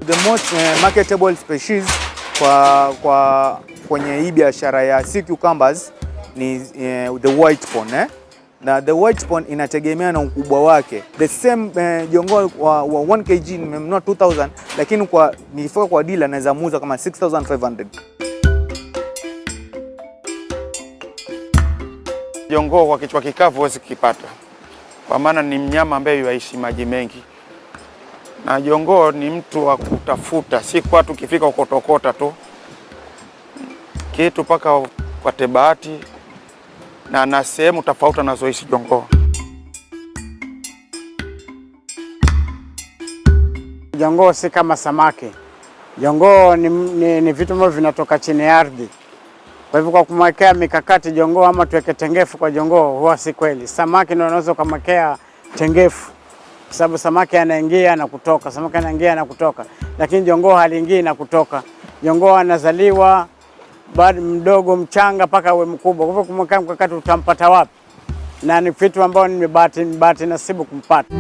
The most marketable species kwenye hii biashara ya sea cucumbers ni the white pond na the white pond inategemea na ukubwa wake. The same jongoo wa 1 kg nimenunua 2000, lakini nilifika kwa dealer naweza muuza kama 6500. Jongoo kwa kichwa kikavu huwezi kipata, kwa maana ni mnyama ambaye yuaishi maji mengi, na jongoo ni mtu wa kutafuta, si kwa tu kifika ukotokota tu kitu paka kwa tebahati, na sehemu tofauti anazoishi jongoo. Jongoo si kama samaki. Jongoo ni vitu ambavyo vinatoka chini ya ardhi. Kwa hivyo kwa kumwekea mikakati jongoo ama tuweke tengefu kwa jongoo huwa si kweli. Samaki ndio unaweza kumwekea tengefu, kwa sababu samaki anaingia na kutoka, samaki anaingia na kutoka, lakini jongoo haliingii na kutoka. Jongoo anazaliwa bado mdogo mchanga mpaka awe mkubwa. Kwa hivyo kumwekea mkakati utampata wapi? Na ni vitu ambavyo ni bahati nasibu kumpata.